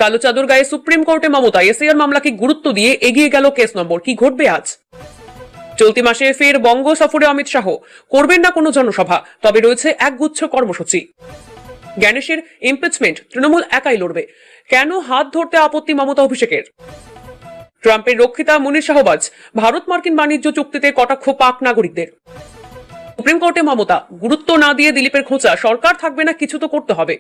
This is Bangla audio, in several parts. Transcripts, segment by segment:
কালো চাদর গায়ে সুপ্রিম কোর্টে মমতা, এসআইআর মামলাকে গুরুত্ব দিয়ে এগিয়ে গেল কেস নম্বর। কি ঘটবে আজ? চলতি মাসে ফের বঙ্গ সফরে অমিত শাহ, করবেন না কোনো জনসভা, তবে রয়েছে একগুচ্ছ কর্মসূচি। জ্ঞানেশের ইমপিচমেন্ট তৃণমূল একাই লড়বে, কেন হাত ধরতে আপত্তি মমতা অভিষেকের? ট্রাম্পের রক্ষিতা মুনির শাহবাজ, ভারত মার্কিন বাণিজ্য চুক্তিতে কটাক্ষ পাক নাগরিকদের। সুপ্রিম কোর্টে মমতা, গুরুত্ব না দিয়ে দিলীপের খোঁচা, সরকার থাকবে না, কিছু তো করতে হবে।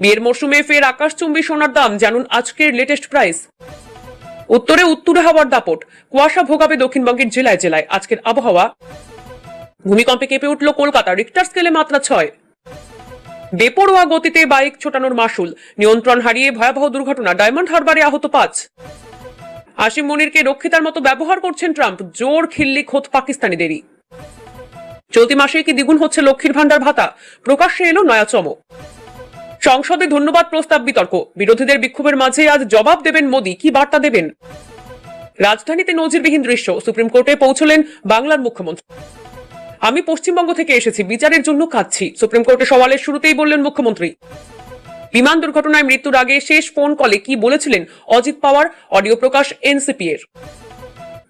বিয়ের মরশুমে ফের আকাশচুম্বী সোনার দাম, জানুন আজকের লেটেস্ট প্রাইস। উত্তরে উত্তুরে হাওয়ার দাপট, কুয়াশা ভোগাবে দক্ষিণবঙ্গের জেলায় জেলায়। আজকের আবহাওয়া, ভূমিকম্পে কেঁপে উঠল কলকাতা, রিক্টার স্কেলে মাত্রা 6। বেপরোয়া গতিতে বাইক ছোটানোর মাসুল, নিয়ন্ত্রণ হারিয়ে ভয়াবহ দুর্ঘটনা, ডায়মন্ড হারবারে আহত 5। আসিম মনিরকে রক্ষিতার মতো ব্যবহার করছেন ট্রাম্প, জোর খিল্লি খোদ পাকিস্তানিদেরই। চলতি মাসে কি দ্বিগুণ হচ্ছে লক্ষ্মীর ভান্ডার ভাতা, প্রকাশ্যে এলো নয়া চমক। সংসদে ধন্যবাদ প্রস্তাব বিতর্ক, বিরোধীদের বিক্ষোভের মাঝে আজ জবাব দেবেন মোদী, কি বার্তা দেবেন? রাজধানীতে নজিরবিহীন দৃশ্য, সুপ্রিম কোর্টে পৌঁছলেন বাংলার মুখ্যমন্ত্রী। আমি পশ্চিমবঙ্গ থেকে এসেছি, বিচারের জন্য কাঁদছি, সুপ্রিম কোর্টে সওয়ালের শুরুতেই বললেন মুখ্যমন্ত্রী। বিমান দুর্ঘটনায় মৃত্যুর আগে শেষ ফোন কলে কি বলেছিলেন অজিত পাওয়ার, অডিও প্রকাশ এনসিপি এর।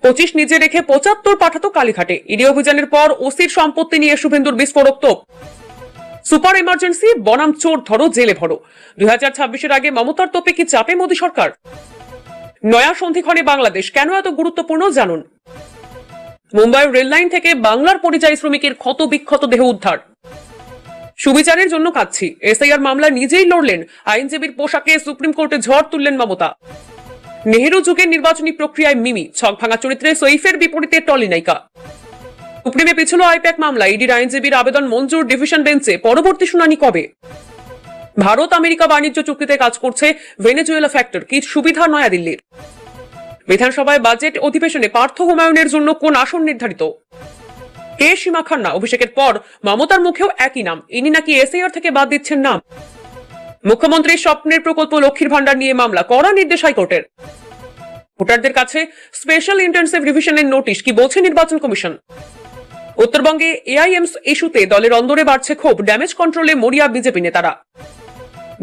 25 নিজে রেখে 75 পাঠাতো কালীঘাটে, ইডি অভিযানের পর ওসির সম্পত্তি নিয়ে শুভেন্দুর বিস্ফোরক তোপ। সুপার এমার্জেন্সি বনাম চোর ধরো জেলে ভরো, 2026-এর আগে মমতার তোপে কি চাপে মোদী সরকার? নয়া সন্ধিক্ষণে বাংলাদেশ কেন এত গুরুত্বপূর্ণ জানুন। মুম্বাইয়ের রেল লাইন থেকে বাংলার পরিযায়ী শ্রমিকের ক্ষত বিক্ষত দেহ উদ্ধার। সুবিচারের জন্য কাঁদছি, এসআইআর মামলা নিজেই লড়লেন, আইনজীবীর পোশাকে সুপ্রিম কোর্টে ঝড় তুললেন মমতা। নেহেরু যুগের নির্বাচনী প্রক্রিয়ায় মিমি, ছক ভাঙা চরিত্রে সৈফের বিপরীতে টলি নায়িকা। সুপ্রিমে পিছল আইপ্যাক মামলা, ইডির আইনজীবীর আবেদন মঞ্জুর ডিভিশন বেঞ্চে, পরবর্তী শুনানি কবে? ভারত আমেরিকা বাণিজ্য চুক্তিতে কাজ করছে ভেনেজুয়েলা ফ্যাক্টর, কি সুবিধা নয়াদিল্লির? বিধানসভায় বাজেট অধিবেশনে পার্থ হুমায়ুনের জন্য কোন আসন নির্ধারিত? কে সীমা খান্না, অভিষেকের পর মমতার মুখেও একই নাম, ইনি নাকি এসআইআর থেকে বাদ দিচ্ছেন নাম। মুখ্যমন্ত্রীর স্বপ্নের প্রকল্প লক্ষ্মীর ভান্ডার নিয়ে মামলা, কড়া নির্দেশ হাইকোর্টের। ভোটারদের কাছে স্পেশাল ইন্টেনসিভ রিভিশনের নোটিশ, কি বলছে নির্বাচন কমিশন? উত্তরবঙ্গে এআইএমস ইস্যুতে দলের অন্দরে বাড়ছে ক্ষোভ, ড্যামেজ কন্ট্রোলে মরিয়া বিজেপি নেতারা।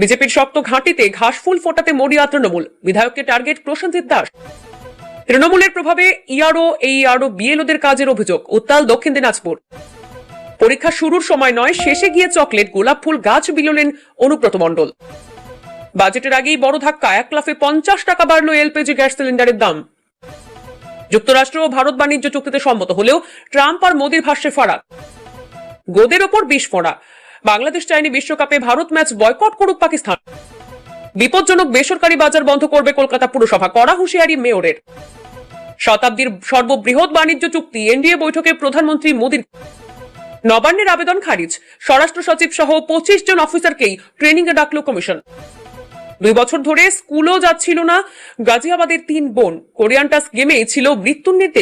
বিজেপির শক্ত ঘাঁটিতে ঘাসফুল ফোটাতে মরিয়া তৃণমূল, বিধায়ককে টার্গেট প্রসেনজিৎ দাস। তৃণমূলের প্রভাবে ইআরও, এইআরও, বিএলওদের কাজের অভিযোগ, উত্তাল দক্ষিণ দিনাজপুর। পরীক্ষা শুরুর সময় নয়, শেষে গিয়ে চকলেট, গোলাপ ফুল গাছ বিলোলেন অনুব্রত মণ্ডল। বাজেটের আগেই বড় ধাক্কা, 1 লাফে 50 টাকা বাড়ল এলপিজি গ্যাস সিলিন্ডারের দাম। যুক্তরাষ্ট্র ও ভারত বাণিজ্য চুক্তিতে সম্মত হলেও ট্রাম্প আর মোদীর ভাষ্যে ফারাক। গোদের ওপর বিস্ফোরা, বাংলাদেশ চায়নি বিশ্বকাপে ভারত ম্যাচ বয়কট করুক পাকিস্তান। বিপজ্জনক বেসরকারি বাজার বন্ধ করবে কলকাতা পুরসভা, কড়া হুঁশিয়ারি মেয়রের। শতাব্দীর সর্ববৃহৎ বাণিজ্য চুক্তি, এনডিএ বৈঠকে প্রধানমন্ত্রী মোদীর। নবান্নের আবেদন খারিজ, স্বরাষ্ট্র সচিব সহ 25 জন অফিসারকেই ট্রেনিং এ ডাকল কমিশন। 2 বছর ধরে স্কুলও যাচ্ছিল না গাজিয়াবাদের 3 বোন, কোরিয়ান টাস্ক গেমে ছিল মৃত্যুর নির্দেশ।